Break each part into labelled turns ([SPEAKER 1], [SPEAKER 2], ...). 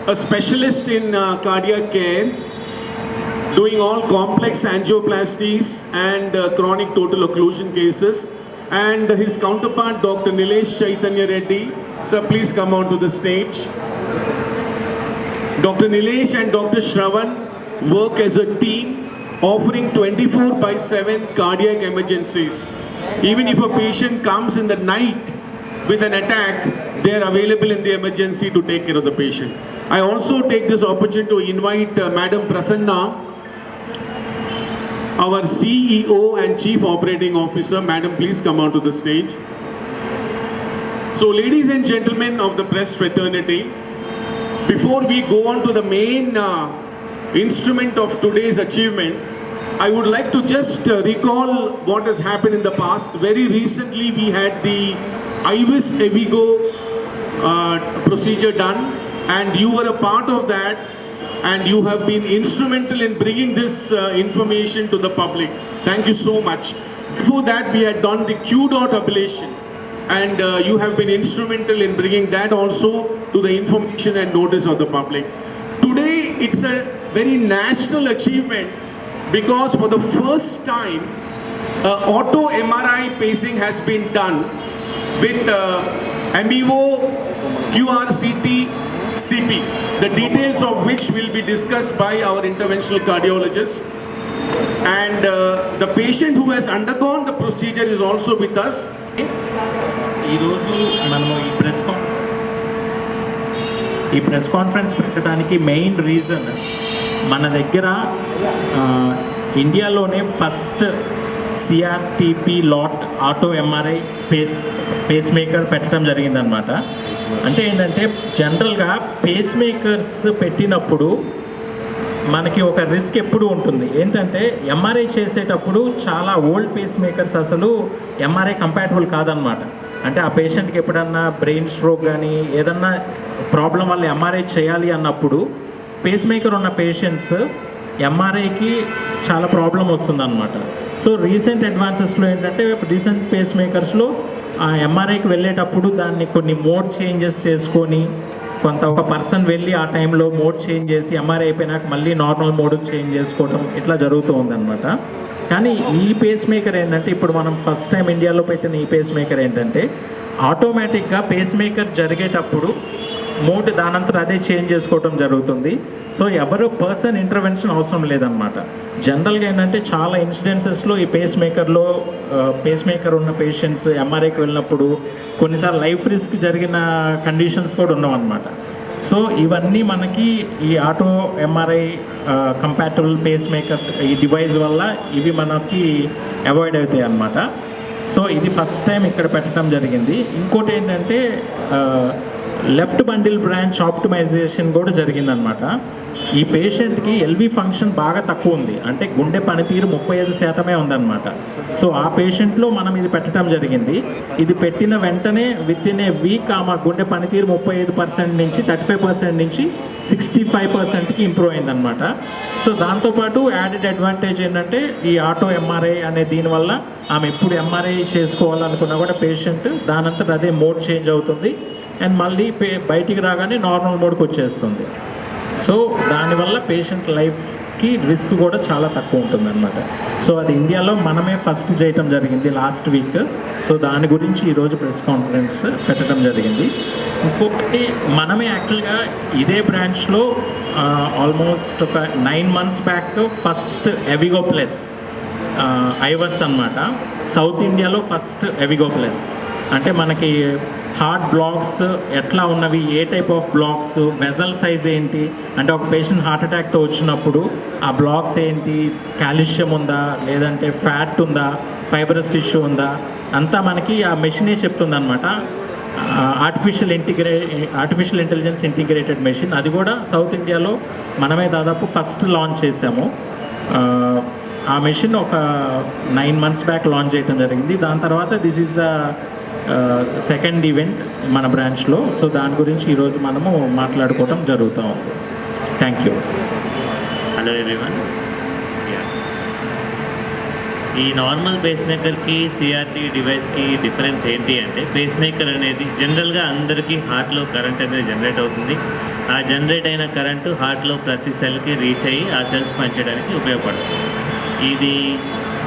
[SPEAKER 1] a specialist in cardiac care, doing all complex angioplasties and chronic total occlusion cases. And his counterpart, Dr. Nilesh Chaitanya Reddy. Sir, please come on to the stage. Dr. Nilesh and Dr. Shravan work as a team, offering 24/7 cardiac emergencies. Even if a patient comes in the night with an attack, they are available in the emergency to take care of the patient. I also take this opportunity to invite Madam Prasanna, our CEO and Chief Operating Officer. Madam, please come on to the stage. So, ladies and gentlemen of the press fraternity, before we go on to the main instrument of today's achievement, I would like to just recall what has happened in the past. Very recently, we had the IVIS Evigo procedure done, and you were a part of that, and you have been instrumental in bringing this information to the public. Thank you so much. Before that, we had done the Q-dot ablation, and you have been instrumental in bringing that also to the information and notice of the public. Today, it's a very national achievement because for the first time, auto MRI pacing has been done with Amivo QRCT CP, the details of which will be discussed by our interventional cardiologist. And the patient who has undergone the procedure is also with us.
[SPEAKER 2] ఈ press conference పెట్టడానికి main reason మన దగ్గర ఇండియాలోనే first CRTP లాట్ auto MRI pacemaker పెట్టడం జరిగిందనమాట. అంటే ఏంటంటే జనరల్గా పేస్ మేకర్స్ పెట్టినప్పుడు మనకి ఒక రిస్క్ ఎప్పుడు ఉంటుంది. ఏంటంటే ఎంఆర్ఐ చేసేటప్పుడు చాలా ఓల్డ్ పేస్ మేకర్స్ అసలు ఎంఆర్ఐ కంపాటబుల్ కాదనమాట. అంటే ఆ పేషెంట్కి ఎప్పుడన్నా బ్రెయిన్ స్ట్రోక్ కానీ ఏదన్నా ప్రాబ్లం వల్ల ఎంఆర్ఐ చేయాలి అన్నప్పుడు పేస్ మేకర్ ఉన్న పేషెంట్స్ ఎంఆర్ఐకి చాలా ప్రాబ్లం వస్తుందన్నమాట. సో రీసెంట్ అడ్వాన్సెస్లో ఏంటంటే రీసెంట్ పేస్ మేకర్స్లో ఆ ఎంఆర్ఐకి వెళ్ళేటప్పుడు దాన్ని కొన్ని మోడ్ చేంజెస్ చేసుకొని ఒక పర్సన్ వెళ్ళి ఆ టైంలో మోడ్ చేంజ్ చేసి ఎంఆర్ఐ అయిపోయినాక మళ్ళీ నార్మల్ మోడ్కి చేంజ్ చేసుకోవడం ఇట్లా జరుగుతూ ఉందన్నమాట. కానీ ఈ పేస్ మేకర్ ఏంటంటే ఇప్పుడు మనం ఫస్ట్ టైం ఇండియాలో పెట్టిన ఈ పేస్ మేకర్ ఏంటంటే ఆటోమేటిక్గా పేస్ మేకర్ జరిగేటప్పుడు మోడ్ దానంతా అదే చేంజ్ చేసుకోవడం జరుగుతుంది. సో ఎవరు పర్సన్ ఇంటర్వెన్షన్ అవసరం లేదనమాట. జనరల్గా ఏంటంటే చాలా ఇన్సిడెన్సెస్లో ఈ పేస్ మేకర్ ఉన్న పేషెంట్స్ ఎంఆర్ఐకి వెళ్ళినప్పుడు కొన్నిసార్లు లైఫ్ రిస్క్ జరిగిన కండిషన్స్ కూడా ఉన్నామన్నమాట. సో ఇవన్నీ మనకి ఈ auto MRI compatible pacemaker ఈ డివైస్ వల్ల ఇవి మనకి అవాయిడ్ అవుతాయి అన్నమాట. సో ఇది ఫస్ట్ టైం ఇక్కడ పెట్టడం జరిగింది. ఇంకోటి ఏంటంటే లెఫ్ట్ బండిల్ బ్రాంచ్ ఆప్టిమైజేషన్ కూడా జరిగిందనమాట. ఈ పేషెంట్కి ఎల్వి ఫంక్షన్ బాగా తక్కువ ఉంది, అంటే గుండె పనితీరు 35% ఉందన్నమాట. సో ఆ పేషెంట్లో మనం ఇది పెట్టడం జరిగింది. ఇది పెట్టిన వెంటనే విత్ ఇన్ ఏ వీక్ ఆమె గుండె పనితీరు 35% నుంచి 35% నుంచి 65%కి ఇంప్రూవ్ అయిందనమాట. సో దాంతోపాటు యాడెడ్ అడ్వాంటేజ్ ఏంటంటే ఈ ఆటో ఎంఆర్ఐ అనే దీనివల్ల ఆమె ఎప్పుడు ఎంఆర్ఐ చేసుకోవాలనుకున్నా కూడా పేషెంట్ దానంతట అదే మోడ్ చేంజ్ అవుతుంది అండ్ మళ్ళీ బయటికి రాగానే నార్మల్ మోడ్కి వచ్చేస్తుంది. సో దానివల్ల పేషెంట్ లైఫ్కి రిస్క్ కూడా చాలా తక్కువ ఉంటుందన్నమాట. సో అది ఇండియాలో మనమే ఫస్ట్ చేయటం జరిగింది లాస్ట్ వీక్. సో దాని గురించి ఈరోజు ప్రెస్ కాన్ఫరెన్స్ పెట్టడం జరిగింది. ఇంకొకటి మనమే యాక్చువల్గా ఇదే బ్రాంచ్లో ఆల్మోస్ట్ ఒక 9 months బ్యాక్ ఫస్ట్ ఎవిగో ప్లస్ ఐవస్ అనమాట. సౌత్ ఇండియాలో ఫస్ట్ ఎవిగో ప్లస్ అంటే మనకి హార్ట్ బ్లాక్స్ ఎట్లా ఉన్నవి, ఏ type of blocks, vessel size ఏంటి, అంటే ఒక పేషెంట్ హార్ట్ అటాక్తో వచ్చినప్పుడు ఆ బ్లాక్స్ ఏంటి, కాల్షియం ఉందా లేదంటే ఫ్యాట్ ఉందా, ఫైబరస్ టిష్యూ ఉందా, అంతా మనకి ఆ మెషినే చెప్తుంది అనమాట. ఆర్టిఫిషియల్ ఇంటెలిజెన్స్ ఇంటిగ్రేటెడ్ మెషిన్, అది కూడా సౌత్ ఇండియాలో మనమే దాదాపు ఫస్ట్ లాంచ్ చేసాము. ఆ మెషిన్ ఒక 9 months బ్యాక్ లాంచ్ చేయడం జరిగింది. దాని తర్వాత this is the second event మన బ్రాంచ్లో. సో దాని గురించి ఈరోజు మనము మాట్లాడుకోవటం జరుగుతాం. Thank you.
[SPEAKER 3] Hello everyone. ఈ నార్మల్ పేస్ మేకర్కి సిఆర్టీ డివైస్కి డిఫరెన్స్ ఏంటి అంటే, పేస్ మేకర్ అనేది జనరల్గా అందరికీ హార్ట్లో కరెంట్ అనేది జనరేట్ అవుతుంది. ఆ జనరేట్ అయిన కరెంటు హార్ట్లో ప్రతి సెల్కి రీచ్ అయ్యి ఆ సెల్స్ పనిచేయడానికి ఉపయోగపడుతుంది. ఇది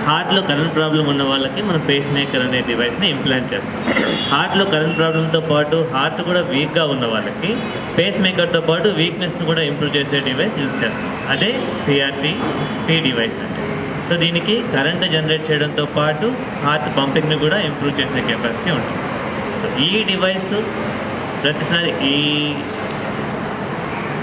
[SPEAKER 3] హార్ట్లో కరెంట్ ప్రాబ్లం ఉన్న వాళ్ళకి మనం పేస్ మేకర్ అనే డివైస్ని ఇంప్లాంట్ చేస్తాం. హార్ట్లో కరెంట్ ప్రాబ్లంతో పాటు హార్ట్ కూడా వీక్గా ఉన్న వాళ్ళకి పేస్ మేకర్తో పాటు వీక్నెస్ని కూడా ఇంప్రూవ్ చేసే డివైస్ యూజ్ చేస్తాం. అదే CRT-P డివైస్ అంటే. సో దీనికి కరెంట్ జనరేట్ చేయడంతో పాటు హార్ట్ పంపింగ్ని కూడా ఇంప్రూవ్ చేసే కెపాసిటీ ఉంటుంది. సో ఈ డివైస్ ప్రతిసారి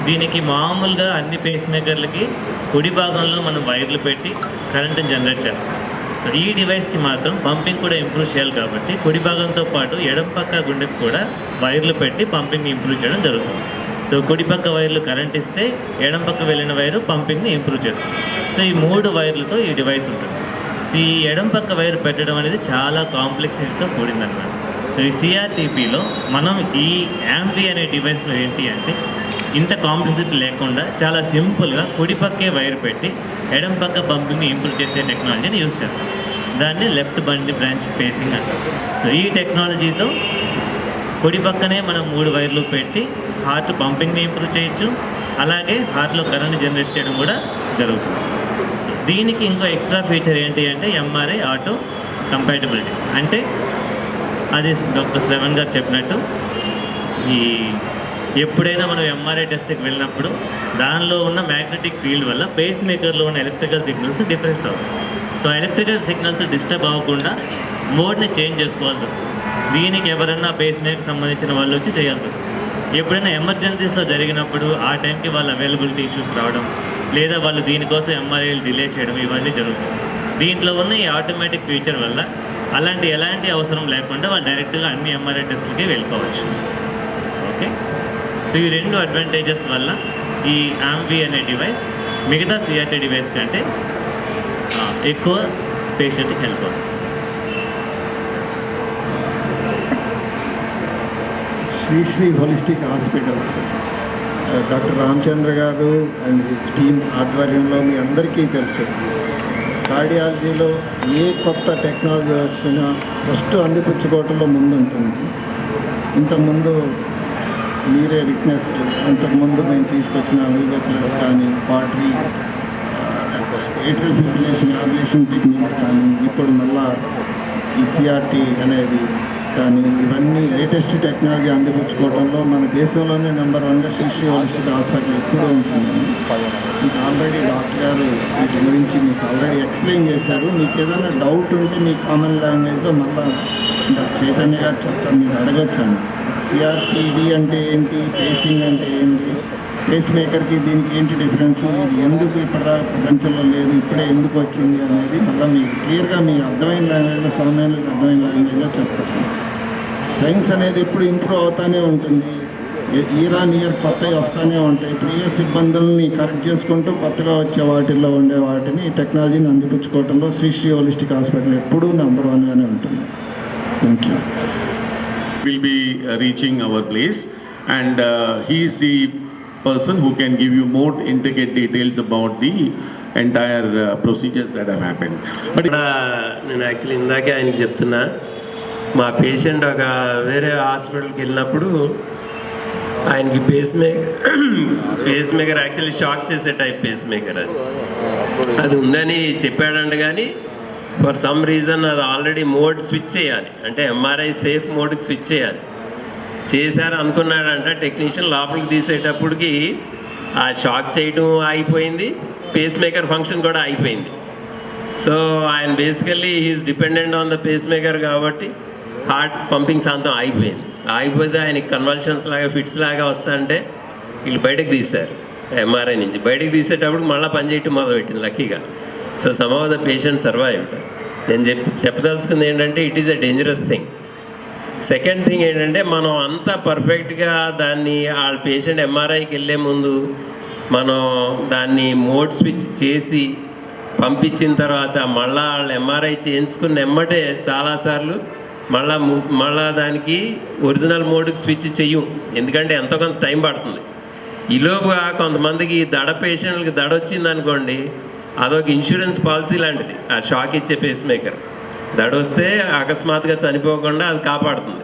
[SPEAKER 3] దీనికి మామూలుగా అన్ని పేస్ మేకర్లకి కుడి భాగంలో మనం వైర్లు పెట్టి కరెంట్ని జనరేట్ చేస్తాం. సో ఈ డివైస్కి మాత్రం పంపింగ్ కూడా ఇంప్రూవ్ చేయాలి కాబట్టి కుడి భాగంతో పాటు ఎడం పక్క గుండెకి కూడా వైర్లు పెట్టి పంపింగ్ని ఇంప్రూవ్ చేయడం జరుగుతుంది. సో కుడి పక్క వైర్లు కరెంట్ ఇస్తే ఎడం పక్క వెళ్ళిన వైరు పంపింగ్ని ఇంప్రూవ్ చేస్తుంది. సో ఈ 3 వైర్లతో ఈ డివైస్ ఉంటుంది. సో ఈ ఎడం పక్క వైర్ పెట్టడం అనేది చాలా కాంప్లెక్సిటీతో కూడిందన్నమాట. సో ఈ CRT-Pలో మనం ఈ యాంపీ అనే డివైస్లో ఏంటి అంటే ఇంత కాంప్లెక్సిటీ లేకుండా చాలా సింపుల్గా కుడి పక్కే వైర్ పెట్టి ఎడం పక్క పంపింగ్ని ఇంప్రూవ్ చేసే టెక్నాలజీని యూజ్ చేస్తాం. దాన్ని లెఫ్ట్ బండి బ్రాంచ్ పేసింగ్ అంటాం. సో ఈ టెక్నాలజీతో కుడి పక్కనే మనం 3 వైర్లు పెట్టి హార్ట్ పంపింగ్ని ఇంప్రూవ్ చేయొచ్చు, అలాగే హార్ట్లో కరెంట్ జనరేట్ చేయడం కూడా జరుగుతుంది. సో దీనికి ఇంకో ఎక్స్ట్రా ఫీచర్ ఏంటి అంటే MRI ఆటో కంపాటబిలిటీ. అంటే అది డాక్టర్ శ్రవణ్ గారు చెప్పినట్టు ఎప్పుడైనా మనం MRI టెస్ట్కి వెళ్ళినప్పుడు దానిలో ఉన్న మ్యాగ్నెటిక్ ఫీల్డ్ వల్ల పేస్ మేకర్లో ఉన్న ఎలక్ట్రికల్ సిగ్నల్స్ డిఫరెన్స్ అవుతాయి. సో ఎలక్ట్రికల్ సిగ్నల్స్ డిస్టర్బ్ అవ్వకుండా మోడ్ని చేంజ్ చేసుకోవాల్సి వస్తుంది. దీనికి ఎవరైనా పేస్ మేకర్ సంబంధించిన వాళ్ళు వచ్చి చేయాల్సి వస్తుంది. ఎప్పుడైనా ఎమర్జెన్సీస్లో జరిగినప్పుడు ఆ టైంకి వాళ్ళ అవైలబిలిటీ ఇష్యూస్ రావడం, లేదా వాళ్ళు దీనికోసం MRIలు డిలే చేయడం, ఇవన్నీ జరుగుతుంది. దీంట్లో ఉన్న ఈ ఆటోమేటిక్ ఫీచర్ వల్ల ఎలాంటి అవసరం లేకుండా వాళ్ళు డైరెక్ట్గా అన్ని MRI టెస్ట్లకి వెళ్ళిపోవచ్చు. ఓకే, సో ఈ 2 అడ్వాంటేజెస్ వల్ల ఈ యాంపీ అనే డివైస్ మిగతా CRT డివైస్ కంటే ఎక్కువ పేషెంట్కి హెల్ప్ అవుతుంది.
[SPEAKER 4] Shri holistic hospitals doctor Ramachandra గారు అండ్ హిస్ టీమ్ ఆధ్వర్యంలో మీ అందరికీ తెలుసు, కార్డియాలజీలో ఏ కొత్త టెక్నాలజీ వచ్చినా ఫస్ట్ అందిపుచ్చుకోవటంలో ముందుంటుంది. ఇంతకుముందు మీరే విట్నెస్డ్, ఇంతకుముందు మేము తీసుకొచ్చిన వీగో ప్లస్ కానీ pottery atrial fibrillation ablation techniques కానీ ఇప్పుడు మళ్ళా ఈ CRT అనేది కానీ ఇవన్నీ లేటెస్ట్ టెక్నాలజీ అందిపుచ్చుకోవడంలో మన దేశంలోనే నెంబర్ 1గా శ్రీ హోలిస్టిక్ హాస్పిటల్ ఎప్పుడూ ఉంటుంది. మీకు ఆల్రెడీ డాక్టర్ గారు వీటి గురించి మీకు ఆల్రెడీ ఎక్స్ప్లెయిన్ చేశారు. మీకు ఏదైనా డౌట్ ఉంటే మీ కామన్ లాంగ్వేజ్లో మళ్ళీ చైతన్య గారు చెప్తారు, మీరు అడగచ్చండి. CRT-D అంటే ఏంటి, పేసింగ్ అంటే ఏంటి, పేస్ మేకర్కి దీనికి ఏంటి డిఫరెన్స్, ఇది ఎందుకు ఇప్పటిదాకా ప్రపంచంలో లేదు, ఇప్పుడే ఎందుకు వచ్చింది అనేది మళ్ళీ మీకు క్లియర్గా మీ అర్థమైన లాంగ్వేజ్లో, సామాన్యులకు అర్థమైన లాంగ్వేజ్లో చెప్తారు. సైన్స్ అనేది ఎప్పుడు ఇంప్రూవ్ అవుతూనే ఉంటుంది. ఇయర్ ఆన్ ఇయర్ కొత్తవి వస్తూనే ఉంటాయి. ప్రీవియస్ ఇబ్బందుల్ని కరెక్ట్ చేసుకుంటూ కొత్తగా వచ్చే వాటిల్లో ఉండే వాటిని టెక్నాలజీని అందిపుచ్చుకోవడంలో శ్రీ హోలిస్టిక్ హాస్పిటల్ ఎప్పుడూ నెంబర్ 1గానే ఉంటుంది. Thank you.
[SPEAKER 1] Will be reaching our place, and he is the person who can give you more intricate details about the entire procedures that have happened. But
[SPEAKER 5] నేను యాక్చువల్లీ ఇందాకే ఆయనకి చెప్తున్నా, మా patient ఒక వేరే హాస్పిటల్కి వెళ్ళినప్పుడు ఆయనకి పేస్ మేకర్ యాక్చువల్లీ షాక్ చేసే టైప్ పేస్ మేకర్ అది ఉందని చెప్పాడంట. కానీ ఫర్ సమ్ రీజన్ అది ఆల్రెడీ మోడ్ స్విచ్ చేయాలి, అంటే MRI సేఫ్ మోడ్కి స్విచ్ చేయాలి. చేశారు అనుకున్నాడంట. టెక్నీషియన్ లోపలికి తీసేటప్పటికి ఆ షాక్ చేయడం ఆగిపోయింది, పేస్ మేకర్ ఫంక్షన్ కూడా ఆగిపోయింది. సో ఆయన basically he is dependent on the pacemaker కాబట్టి హార్ట్ పంపింగ్ శాంతం ఆగిపోయింది. ఆగిపోతే ఆయనకి కన్వల్షన్స్ లాగా ఫిట్స్ లాగా వస్తాయంటే వీళ్ళు బయటకు తీశారు MRI నుంచి. బయటకు తీసేటప్పుడు మళ్ళీ పనిచేయటం మొదలుపెట్టింది లక్కీగా. So some of the patient survived. నేను చెప్పదలుచుకుంది ఏంటంటే it is a dangerous thing. Second thing ఏంటంటే మనం అంతా పర్ఫెక్ట్గా దాన్ని వాళ్ళ పేషెంట్ MRIకి వెళ్ళే ముందు మనం దాన్ని మోడ్ స్విచ్ చేసి పంపించిన తర్వాత మళ్ళీ వాళ్ళు MRI చేయించుకున్న ఎమ్మటే చాలాసార్లు మళ్ళా దానికి ఒరిజినల్ మోడ్కి స్విచ్ చెయ్యం, ఎందుకంటే ఎంతో కొంత టైం పడుతుంది. ఈలోపుగా కొంతమందికి దడ పేషెంట్లకి దడ వచ్చింది అనుకోండి, అదొక ఇన్సూరెన్స్ పాలసీ లాంటిది. ఆ షాక్ ఇచ్చే పేస్ మేకర్ దడ వస్తే అకస్మాత్తుగా చనిపోకుండా అది కాపాడుతుంది.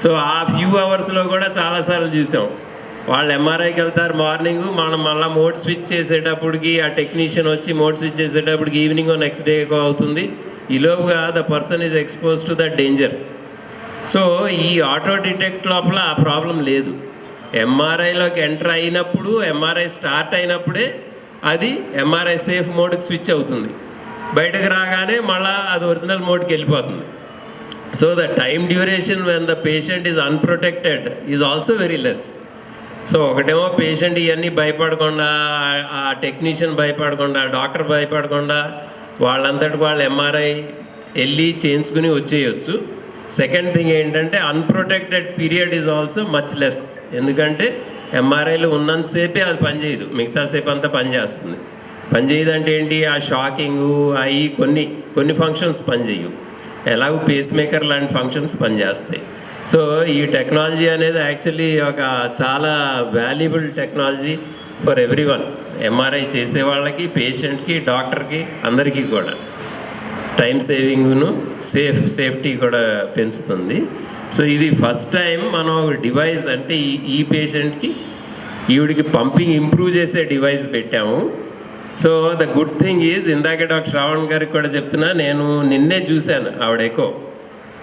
[SPEAKER 5] సో ఆ ఫ్యూ అవర్స్లో కూడా చాలాసార్లు చూసాం వాళ్ళు ఎంఆర్ఐకి వెళ్తారు మార్నింగ్, మనం మళ్ళీ మోడ్ స్విచ్ చేసేటప్పటికి ఆ టెక్నీషియన్ వచ్చి మోడ్ స్విచ్ చేసేటప్పటికి ఈవినింగ్ నెక్స్ట్ డే అవుతుంది. ఈలోపుగా the person is expose to the danger. So ఈ ఆటో డిటెక్ట్ లోపల ఆ ప్రాబ్లం లేదు. ఎంఆర్ఐలోకి ఎంటర్ అయినప్పుడు, ఎంఆర్ఐ స్టార్ట్ అయినప్పుడే అది ఎంఆర్ఐ సేఫ్ మోడ్కి స్విచ్ అవుతుంది. బయటకు రాగానే మళ్ళీ అది ఒరిజినల్ మోడ్కి వెళ్ళిపోతుంది. So the time duration when the patient is unprotected is also very less. So ఒకటేమో పేషెంట్ ఇవన్నీ భయపడకుండా, ఆ టెక్నీషియన్ భయపడకుండా, డాక్టర్ భయపడకుండా వాళ్ళంతటి వాళ్ళు ఎంఆర్ఐ వెళ్ళి చేయించుకుని వచ్చేయచ్చు. సెకండ్ థింగ్ ఏంటంటే unprotected period is also much less. ఎందుకంటే ఎంఆర్ఐలో ఉన్నంతసేపే అది పనిచేయదు, మిగతా సేపు అంతా పనిచేస్తుంది. పనిచేయదు అంటే ఏంటి, ఆ షాకింగు అవి కొన్ని ఫంక్షన్స్ పనిచేయవు. ఎలాగో పేస్ మేకర్ లాంటి ఫంక్షన్స్ పనిచేస్తాయి. సో ఈ టెక్నాలజీ అనేది యాక్చువల్లీ ఒక చాలా valuable technology for every one. MRI చేసే వాళ్ళకి, పేషెంట్కి, డాక్టర్కి, అందరికీ కూడా టైం సేవింగ్ను సేఫ్టీ కూడా పెంచుతుంది. సో ఇది ఫస్ట్ టైం మనం ఒక డివైస్ అంటే ఈ పేషెంట్కి ఈవిడికి పంపింగ్ ఇంప్రూవ్ చేసే డివైస్ పెట్టాము. So the good thing is, ఇందాకే డాక్టర్ శ్రావణ్ గారికి కూడా చెప్తున్నా, నేను నిన్నే చూశాను ఆవిడ ఎకో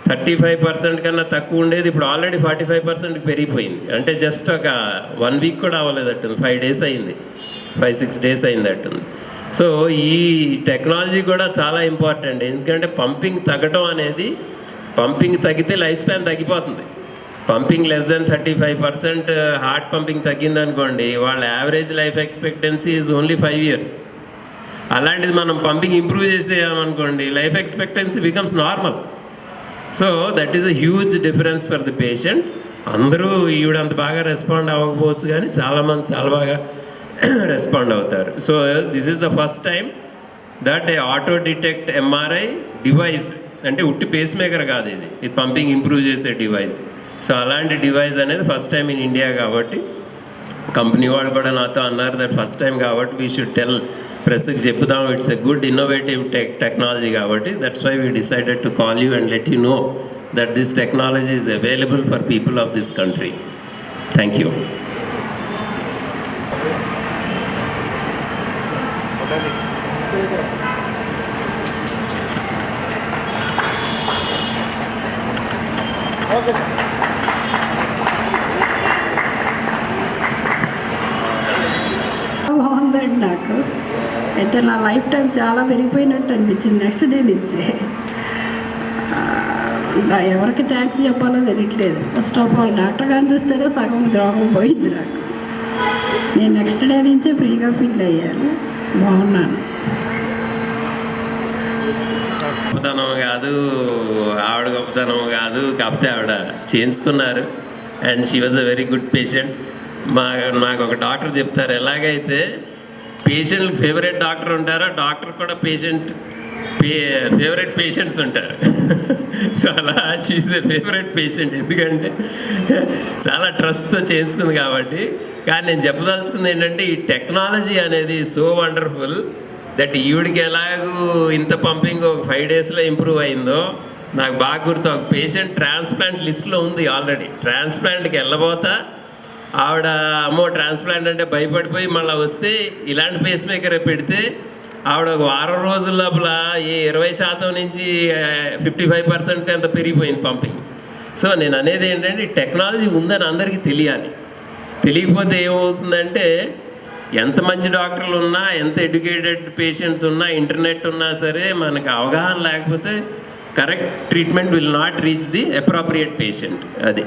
[SPEAKER 5] 35% కన్నా తక్కువ ఉండేది, ఇప్పుడు ఆల్రెడీ 45%కి పెరిగిపోయింది. అంటే జస్ట్ ఒక 1 వీక్ కూడా అవ్వలేదట్టుంది, 5 డేస్ అయింది, 5-6 డేస్ అయిందట్టుంది. సో ఈ టెక్నాలజీ కూడా చాలా ఇంపార్టెంట్. ఎందుకంటే పంపింగ్ తగ్గడం అనేది, పంపింగ్ తగ్గితే లైఫ్ స్పాన్ తగ్గిపోతుంది. Pumping less then 35%, heart pumping తగ్గిందనుకోండి, వాళ్ళ average life expectancy is only 5 years. అలాంటిది మనం పంపింగ్ ఇంప్రూవ్ చేసేయామనుకోండి, life expectancy becomes normal. So that is a huge difference for the patient. అందరూ ఈవిడంత బాగా రెస్పాండ్ అవ్వకపోవచ్చు, కానీ చాలామంది చాలా బాగా రెస్పాండ్ అవుతారు. So this is the first time that a auto detect MRI device, అంటే ఉట్టి పేస్ మేకర్ కాదు ఇది పంపింగ్ ఇంప్రూవ్ చేసే డివైస్. సో అలాంటి డివైస్ అనేది ఫస్ట్ టైం ఇన్ ఇండియా కాబట్టి కంపెనీ వాళ్ళు కూడా నాతో అన్నారు దట్ ఫస్ట్ టైం కాబట్టి వీ షుడ్ టెల్, ప్రెస్కి చెప్పుదాం, it's a good innovative technology కాబట్టి that's why we decided to call you and let you know that this technology is available for people of this country. Thank you.
[SPEAKER 6] బాగుందండి. నాకు అయితే నా life time చాలా పెరిగిపోయినట్టు అనిపించింది next day నుంచి. ఎవరికి thanks చెప్పాలో తెలియట్లేదు. ఫస్ట్ ఆఫ్ ఆల్ డాక్టర్ గారిని చూస్తేనే సగం ద్రోహం పోయింది నాకు. నేను నెక్స్ట్ డే నుంచే ఫ్రీగా ఫీల్ అయ్యాను, బాగున్నాను.
[SPEAKER 5] గొప్పతనం కాదు, ఆవిడ గొప్పతనం కాదు, కాకపోతే ఆవిడ చేయించుకున్నారు and she was a very good patient. నాకు ఒక డాక్టర్ చెప్తారు, ఎలాగైతే పేషెంట్కి ఫేవరెట్ డాక్టర్ ఉంటారో డాక్టర్ కూడా ఫేవరెట్ పేషెంట్స్ ఉంటారు. సో అలా షీఈ్ ఏ ఫేవరెట్ పేషెంట్, ఎందుకంటే చాలా ట్రస్ట్తో చేయించుకుంది కాబట్టి. కానీ నేను చెప్పదలుచుకుంది ఏంటంటే, ఈ టెక్నాలజీ అనేది సో వండర్ఫుల్ దట్ ఈవిడికి ఎలాగూ ఇంత పంపింగ్ ఒక 5 daysలో ఇంప్రూవ్ అయిందో నాకు బాగా గుర్తు. ఒక పేషెంట్ ట్రాన్స్ప్లాంట్ లిస్ట్లో ఉంది ఆల్రెడీ. ట్రాన్స్ప్లాంట్కి వెళ్ళబోతా ఆవిడ అమ్మో ట్రాన్స్ప్లాంట్ అంటే భయపడిపోయి మళ్ళీ వస్తే ఇలాంటి పేస్ మేకర్ పెడితే ఆవిడ ఒక 6 రోజుల లోపల 20% నుంచి 55% అంత పెరిగిపోయింది పంపింగ్. సో నేను అనేది ఏంటంటే, టెక్నాలజీ ఉందని అందరికీ తెలియాలి. తెలియకపోతే ఏమవుతుందంటే, ఎంత మంచి డాక్టర్లు ఉన్నా, ఎంత ఎడ్యుకేటెడ్ పేషెంట్స్ ఉన్నా, ఇంటర్నెట్ ఉన్నా సరే, మనకు అవగాహన లేకపోతే correct treatment will not reach the appropriate patient. అది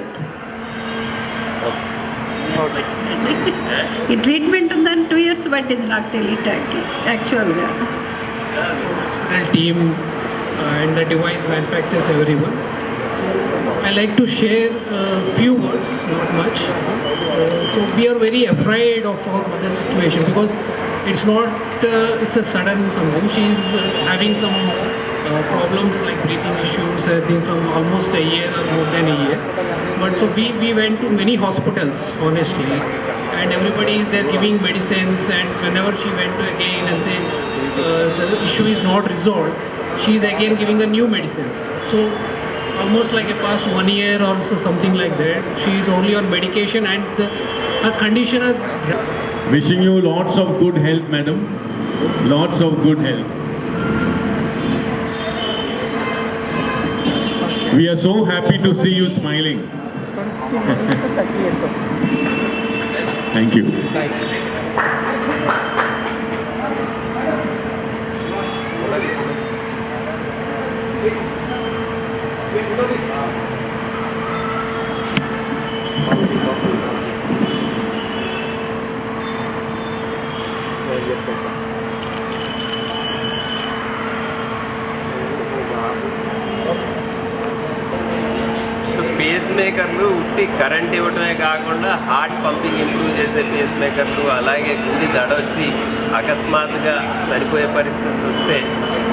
[SPEAKER 6] ఈ ట్రీట్మెంట్ ఉందని 2 years పట్టింది నాకు తెలియటానికి యాక్చువల్గా.
[SPEAKER 7] Hospital team and the device manufacturers, everyone. So I like to share a few words, not much. So we are very afraid of our mother's situation because it's not, it's a sudden something. She's having some problems like breathing issues, I think from almost a year or more than a year. But so we went to many hospitals, honestly, and everybody is there giving medicines, and whenever she went to again and say the issue is not resolved, she is again giving a new medicines. So almost like a past 1 year or so, something like that, she is only on medication, and the her condition has.
[SPEAKER 1] Wishing you lots of good health, madam. Lots of good health. We are so happy to see you smiling. Thank you.
[SPEAKER 5] Pace మేకర్లు ఉట్టి current ఇవ్వడమే కాకుండా heart pumping improve చేసే pace మేకర్లు, అలాగే గుండె దడ వచ్చి అకస్మాత్తుగా చనిపోయే పరిస్థితి వస్తే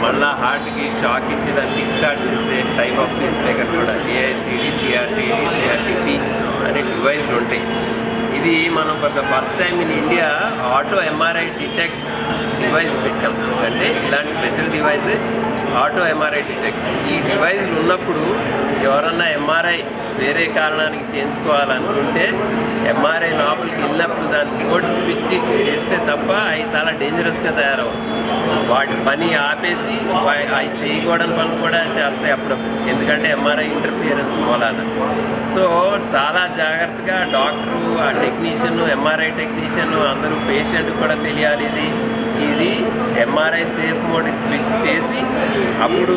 [SPEAKER 5] మళ్ళా హార్ట్కి షాక్ ఇచ్చి దాన్ని కిక్ స్టార్ట్ చేసే టైప్ ఆఫ్ పేస్ మేకర్ కూడా AICD, CRT-D, CRT-P అనే డివైస్లు ఉంటాయి. ఇది మనం for the first time in India auto MRI detect device పెట్టాం. అంటే ఇలాంటి స్పెషల్ డివైసే ఆటో MRI డిటెక్ట్. ఈ డివైస్లు ఉన్నప్పుడు ఎవరన్నా MRI వేరే కారణానికి చేయించుకోవాలనుకుంటే MRI లోపలికి వెళ్ళినప్పుడు దాన్ని మోడ్ స్విచ్ చేస్తే తప్ప అవి చాలా డేంజరస్గా తయారవచ్చు. వాటి పని ఆపేసి అవి చేయకూడని పని కూడా చేస్తాయి అప్పుడప్పుడు, ఎందుకంటే MRI ఇంటర్ఫియరెన్స్ మూలాన. సో చాలా జాగ్రత్తగా డాక్టరు, ఆ టెక్నీషియన్, MRI టెక్నీషియన్ అందరూ పేషెంట్ కూడా తెలియాలి. ఇది MRI సేఫ్ మోడ్కి స్విచ్ చేసి అప్పుడు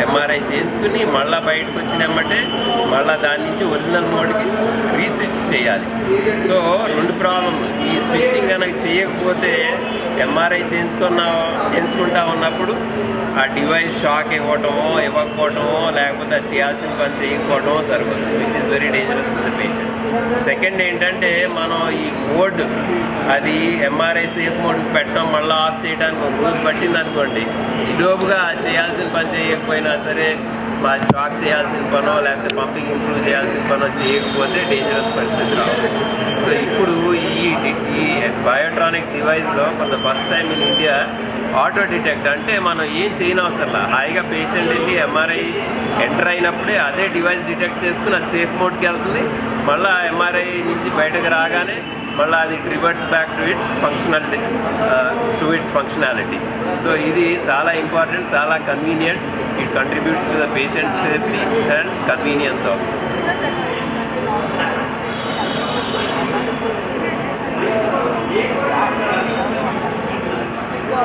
[SPEAKER 5] MRI చేయించుకుని మళ్ళీ బయటకు వచ్చినామంటే మళ్ళీ దాని నుంచి ఒరిజినల్ మోడ్కి రీస్విచ్ చేయాలి. సో రెండు ప్రాబ్లమ్. ఈ స్విచ్చింగ్ కనుక చేయకపోతే MRI చేయించుకుంటా ఉన్నప్పుడు ఆ డివైస్ షాక్ ఇవ్వకపోవటమో లేకపోతే అది చేయాల్సిన పని చేయకపోవటమో జరగవచ్చు, which is very dangerous to the patient. Second ఏంటంటే మనం ఈ మోడ్ అది MRI సేఫ్ మోడ్కి పెట్టడం మళ్ళీ ఆఫ్ చేయడానికి ఒక రోజు పట్టింది అనుకోండి, ఈలోపుగా చేయాల్సిన పని చేయకపోయినా సరే మా షాక్ చేయాల్సిన పనో లేకపోతే పంపింగ్ ఇంప్రూవ్ చేయాల్సిన పనో చేయకపోతే డేంజరస్ పరిస్థితి రావచ్చు. సో ఇప్పుడు ఈ బయోట్రానిక్ డివైస్లో for the first time in India auto detect, అంటే మనం ఏం చేయనవసరంలా హాయిగా పేషెంట్ వెళ్ళి MRI ఎంటర్ అయినప్పుడే అదే డివైస్ డిటెక్ట్ చేసుకుని అది సేఫ్ మోడ్కి వెళ్తుంది. మళ్ళీ MRI నుంచి బయటకు రాగానే మళ్ళీ అది reverts back to its functionality. So ఇది చాలా ఇంపార్టెంట్, చాలా convenient. It contributes to the patient safety and convenience also.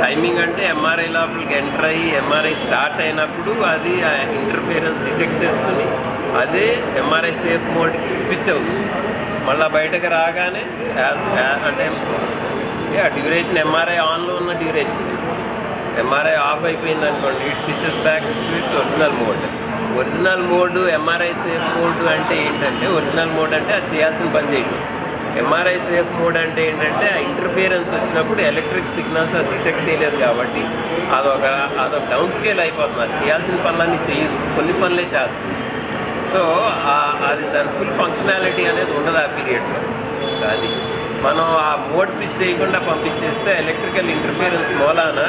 [SPEAKER 5] Timing అంటే MRI లోపలికి ఎంటర్ అయ్యి MRI స్టార్ట్ అయినప్పుడు అది ఇంటర్ఫియరెన్స్ డిటెక్ట్ చేసుకుని అదే MRI సేఫ్ మోడ్కి స్విచ్ అవుతుంది. మళ్ళీ బయటకు రాగానే అంటే డ్యూరేషన్ MRI ఆన్లో ఉన్న డ్యూరేషన్, MRI ఆఫ్ అయిపోయింది అనుకోండి, it switches back to it's original mode. Original mode MRI safe mode అంటే ఏంటంటే, ఒరిజినల్ మోడ్ అంటే అది చేయాల్సిన పని చేయడం. MRI సేఫ్ మోడ్ అంటే ఏంటంటే ఆ ఇంటర్ఫియరెన్స్ వచ్చినప్పుడు ఎలక్ట్రిక్ సిగ్నల్స్ అది డిటెక్ట్ చేయలేదు కాబట్టి అదొక డౌన్ స్కేల్ అయిపోతుంది. అది చేయాల్సిన పనులన్నీ చేయదు, కొన్ని పనులే చేస్తుంది. సో అది దాని ఫుల్ ఫంక్షనాలిటీ అనేది ఉండదు ఆ పీరియడ్లో. అది మనం ఆ మోడ్ స్విచ్ చేయకుండా పంపించేస్తే ఎలక్ట్రికల్ ఇంటర్ఫియరెన్స్ మూలాన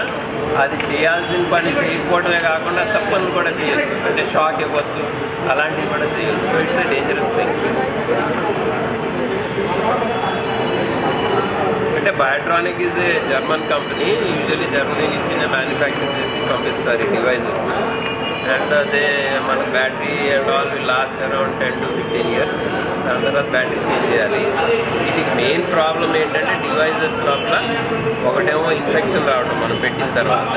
[SPEAKER 5] అది చేయాల్సిన పని చేయకపోవడమే కాకుండా తప్పని కూడా చేయొచ్చు, అంటే షాక్ ఇవ్వచ్చు, అలాంటివి కూడా చేయొచ్చు. So it's a dangerous thing. అంటే Biotronik is a German company. Usually Germany నుంచి మ్యానుఫ్యాక్చర్ చేసి పంపిస్తారు ఈ డివైజెస్. అండ్ అదే మన battery and all will last around 10 to 15 years. దాని తర్వాత బ్యాటరీ చేంజ్ చేయాలి. ఇది మెయిన్ ప్రాబ్లం ఏంటంటే డివైజెస్ లోపల ఒకటేమో ఇన్ఫెక్షన్ రావడం మనం పెట్టిన తర్వాత.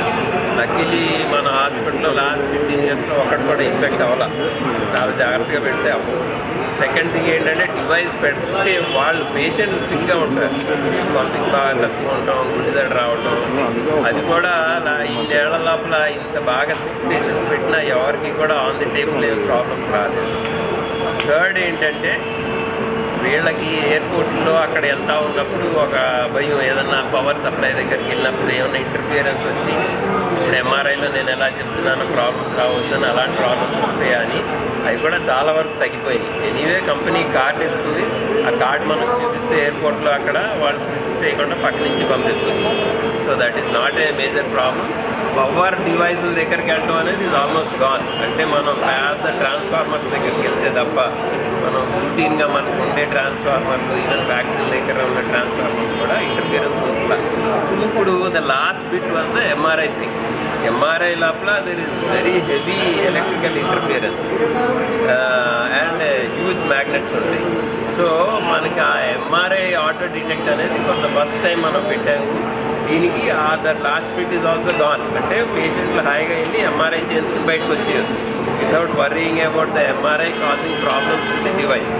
[SPEAKER 5] లక్కీలీ మన హాస్పిటల్లో లాస్ట్ 15 yearsలో ఒకటి కూడా ఇన్ఫెక్ట్ అవ్వాలి, చాలా జాగ్రత్తగా పెడితే అవ్వదు. సెకండ్ థింగ్ ఏంటంటే డివైస్ పెడితే వాళ్ళు పేషెంట్ సిక్గా ఉంటారు, పంపింగ్ బాగా తక్కువ ఉండటం, గుండెదడ రావటం. అది కూడా ఈ నేల లోపల ఇంత బాగా సిక్ పేషెంట్ పెట్టినా ఎవరికి కూడా ఆన్ ది టేబుల్ ఏం ప్రాబ్లమ్స్ రాలేదు. థర్డ్ ఏంటంటే వీళ్ళకి ఎయిర్పోర్ట్లో అక్కడ వెళ్తూ ఉన్నప్పుడు ఒక భయం, ఏదన్నా పవర్ సప్లై దగ్గరికి వెళ్ళినప్పుడు ఏమైనా ఇంటర్ఫియరెన్స్ వచ్చి, ఇప్పుడు MRIలో నేను ఎలా చెప్తున్నాను ప్రాబ్లమ్స్ రావచ్చు అని, అలాంటి ప్రాబ్లమ్స్ వస్తాయి అని అవి కూడా చాలా వరకు తగ్గిపోయినాయి. ఎనీవే కంపెనీ కార్డు ఇస్తుంది, ఆ కార్డు మనం చూపిస్తే ఎయిర్పోర్ట్లో అక్కడ వాళ్ళు మిస్ చేయకుండా పక్క నుంచి పంపించవచ్చు. So that is not a major problem. Power డివైజుల దగ్గరికి వెళ్ళడం అనేది ఈజ్ ఆల్మోస్ట్ గాన్. అంటే మనం పెద్ద ట్రాన్స్ఫార్మర్స్ దగ్గరికి వెళ్తే తప్ప మనం రూటీన్గా మనకు ఉండే ట్రాన్స్ఫార్మర్లు ఈవెన్ ఫ్యాక్టరీ దగ్గర ఉన్న ట్రాన్స్ఫార్మర్లు కూడా ఇంటర్ఫియరెన్స్ ఉంటుందా. ఇప్పుడు the last bit was the MRI thing. MRI లోపల there is very heavy electrical interference and huge magnets ఉంటాయి. సో మనకి ఆ ఎంఆర్ఐ ఆటో డిటెక్ట్ అనేది కొంత ఫస్ట్ టైం మనం పెట్టాము. దీనికి the last bit is also gone. అంటే పేషెంట్లు హాయిగా వెళ్ళి ఎంఆర్ఐ చేయించుకుని బయటకు వచ్చేయచ్చు without worrying about the MRI causing problems with the device.